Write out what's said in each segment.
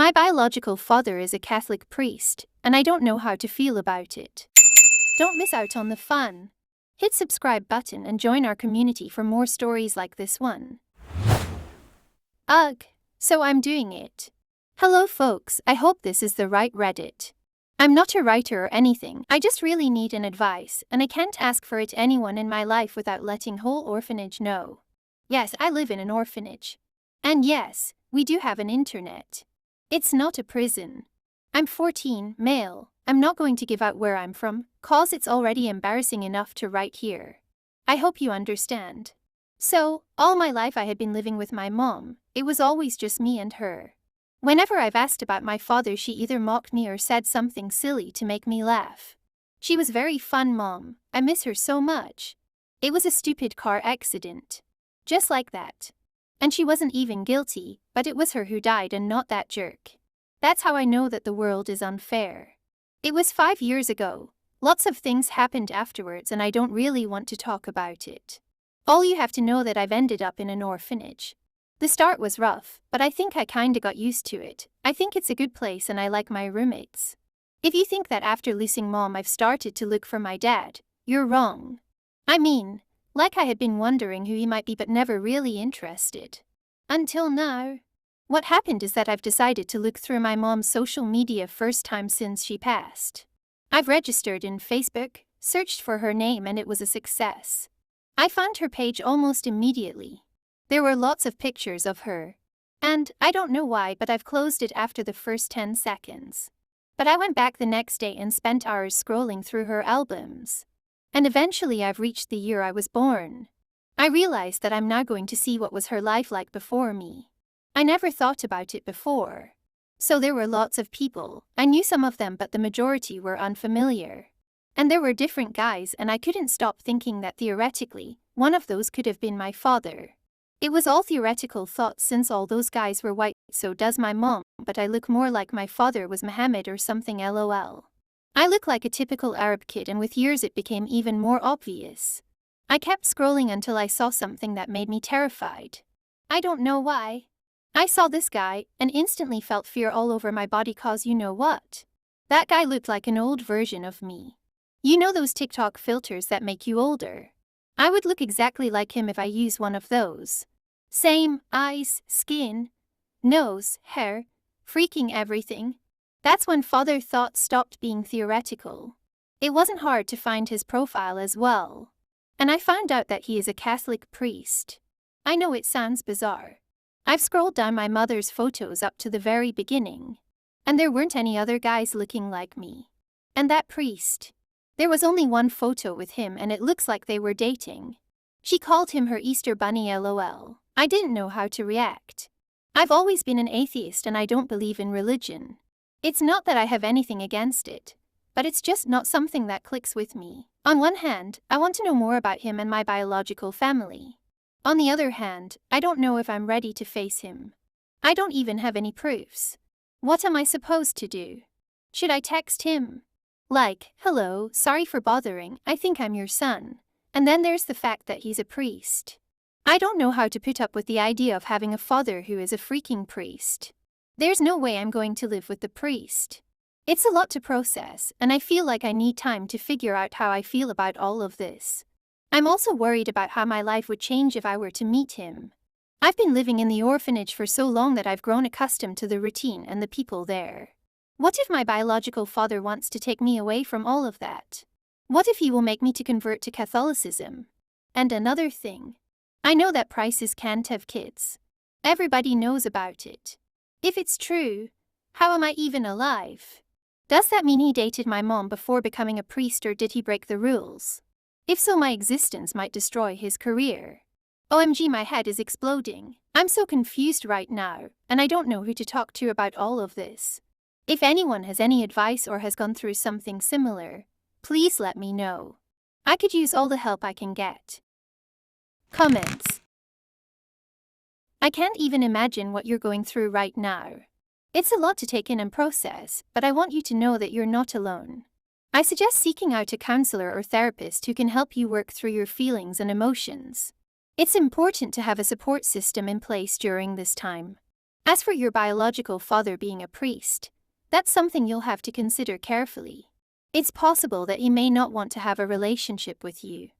My biological father is a Catholic priest, and I don't know how to feel about it. Don't miss out on the fun. Hit subscribe button and join our community for more stories like this one. Ugh, so I'm doing it. Hello folks, I hope this is the right Reddit. I'm not a writer or anything, I just really need an advice, and I can't ask for it anyone in my life without letting whole orphanage know. Yes, I live in an orphanage. And yes, we do have an internet. It's not a prison. I'm 14, male. I'm not going to give out where I'm from, cause it's already embarrassing enough to write here. I hope you understand. So, all my life I had been living with my mom. It was always just me and her. Whenever I've asked about my father, she either mocked me or said something silly to make me laugh. She was very fun mom. I miss her so much. It was a stupid car accident. Just like that. And she wasn't even guilty, but it was her who died and not that jerk. That's how I know that the world is unfair. It was 5 years ago. Lots of things happened afterwards and I don't really want to talk about it. All you have to know that I've ended up in an orphanage. The start was rough, but I think I kinda got used to it. I think it's a good place and I like my roommates. If you think that after losing mom I've started to look for my dad, you're wrong. I mean, like I had been wondering who he might be but never really interested. Until now. What happened is that I've decided to look through my mom's social media first time since she passed. I've registered in Facebook, searched for her name and it was a success. I found her page almost immediately. There were lots of pictures of her. And, I don't know why, but I've closed it after the first 10 seconds. But I went back the next day and spent hours scrolling through her albums. And eventually I've reached the year I was born. I realized that I'm now going to see what was her life like before me. I never thought about it before. So there were lots of people. I knew some of them but the majority were unfamiliar. And there were different guys and I couldn't stop thinking that theoretically, one of those could have been my father. It was all theoretical thoughts since all those guys were white, so does my mom, but I look more like my father was Muhammad or something lol. I look like a typical Arab kid and with years it became even more obvious. I kept scrolling until I saw something that made me terrified. I don't know why. I saw this guy and instantly felt fear all over my body cause you know what? That guy looked like an old version of me. You know those TikTok filters that make you older? I would look exactly like him if I use one of those. Same eyes, skin, nose, hair, freaking everything. That's when father thoughts stopped being theoretical. It wasn't hard to find his profile as well. And I found out that he is a Catholic priest. I know it sounds bizarre. I've scrolled down my mother's photos up to the very beginning. And there weren't any other guys looking like me. And that priest. There was only one photo with him and it looks like they were dating. She called him her Easter bunny lol. I didn't know how to react. I've always been an atheist and I don't believe in religion. It's not that I have anything against it, but it's just not something that clicks with me. On one hand, I want to know more about him and my biological family. On the other hand, I don't know if I'm ready to face him. I don't even have any proofs. What am I supposed to do? Should I text him? Like, hello, sorry for bothering, I think I'm your son. And then there's the fact that he's a priest. I don't know how to put up with the idea of having a father who is a freaking priest. There's no way I'm going to live with the priest. It's a lot to process, and I feel like I need time to figure out how I feel about all of this. I'm also worried about how my life would change if I were to meet him. I've been living in the orphanage for so long that I've grown accustomed to the routine and the people there. What if my biological father wants to take me away from all of that? What if he will make me to convert to Catholicism? And another thing. I know that prices can't have kids. Everybody knows about it. If it's true, how am I even alive? Does that mean he dated my mom before becoming a priest or did he break the rules? If so, my existence might destroy his career. OMG, my head is exploding. I'm so confused right now, and I don't know who to talk to about all of this. If anyone has any advice or has gone through something similar, please let me know. I could use all the help I can get. Comments. I can't even imagine what you're going through right now. It's a lot to take in and process, but I want you to know that you're not alone. I suggest seeking out a counselor or therapist who can help you work through your feelings and emotions. It's important to have a support system in place during this time. As for your biological father being a priest, that's something you'll have to consider carefully. It's possible that he may not want to have a relationship with you.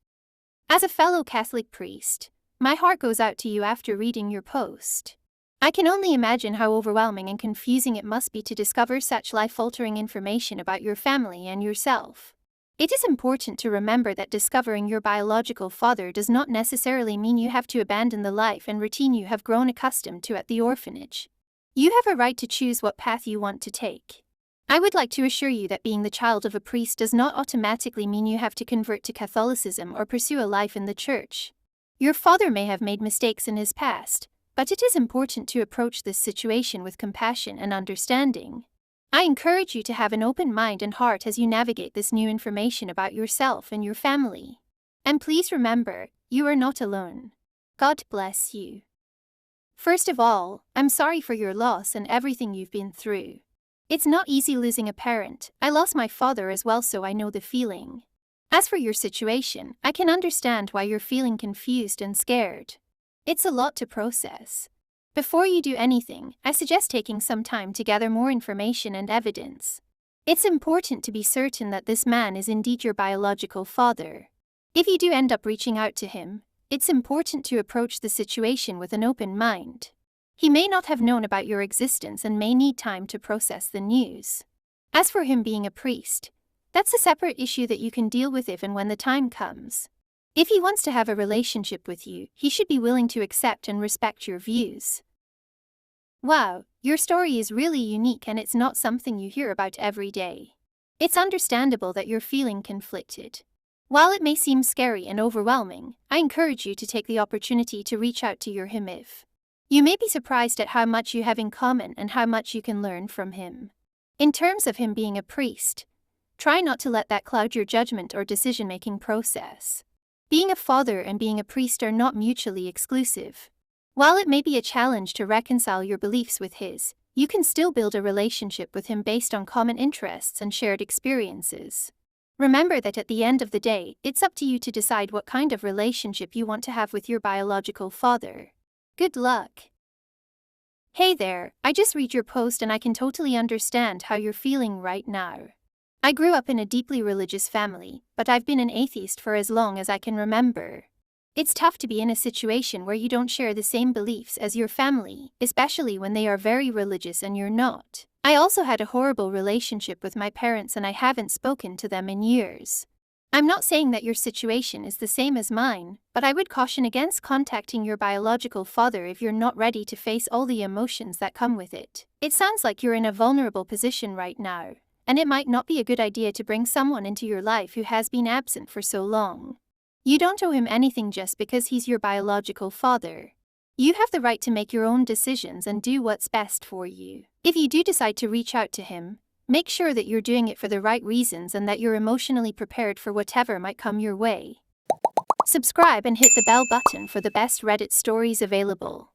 As a fellow Catholic priest, my heart goes out to you after reading your post. I can only imagine how overwhelming and confusing it must be to discover such life-altering information about your family and yourself. It is important to remember that discovering your biological father does not necessarily mean you have to abandon the life and routine you have grown accustomed to at the orphanage. You have a right to choose what path you want to take. I would like to assure you that being the child of a priest does not automatically mean you have to convert to Catholicism or pursue a life in the church. Your father may have made mistakes in his past, but it is important to approach this situation with compassion and understanding. I encourage you to have an open mind and heart as you navigate this new information about yourself and your family. And please remember, you are not alone. God bless you. First of all, I'm sorry for your loss and everything you've been through. It's not easy losing a parent. I lost my father as well, so I know the feeling. As for your situation, I can understand why you're feeling confused and scared. It's a lot to process. Before you do anything, I suggest taking some time to gather more information and evidence. It's important to be certain that this man is indeed your biological father. If you do end up reaching out to him, it's important to approach the situation with an open mind. He may not have known about your existence and may need time to process the news. As for him being a priest, that's a separate issue that you can deal with if and when the time comes. If he wants to have a relationship with you, he should be willing to accept and respect your views. Wow, your story is really unique and it's not something you hear about every day. It's understandable that you're feeling conflicted. While it may seem scary and overwhelming, I encourage you to take the opportunity to reach out to your himiv. You may be surprised at how much you have in common and how much you can learn from him. In terms of him being a priest, try not to let that cloud your judgment or decision-making process. Being a father and being a priest are not mutually exclusive. While it may be a challenge to reconcile your beliefs with his, you can still build a relationship with him based on common interests and shared experiences. Remember that at the end of the day, it's up to you to decide what kind of relationship you want to have with your biological father. Good luck. Hey there, I just read your post and I can totally understand how you're feeling right now. I grew up in a deeply religious family, but I've been an atheist for as long as I can remember. It's tough to be in a situation where you don't share the same beliefs as your family, especially when they are very religious and you're not. I also had a horrible relationship with my parents and I haven't spoken to them in years. I'm not saying that your situation is the same as mine, but I would caution against contacting your biological father if you're not ready to face all the emotions that come with it. It sounds like you're in a vulnerable position right now, and it might not be a good idea to bring someone into your life who has been absent for so long. You don't owe him anything just because he's your biological father. You have the right to make your own decisions and do what's best for you. If you do decide to reach out to him, make sure that you're doing it for the right reasons and that you're emotionally prepared for whatever might come your way. Subscribe and hit the bell button for the best Reddit stories available.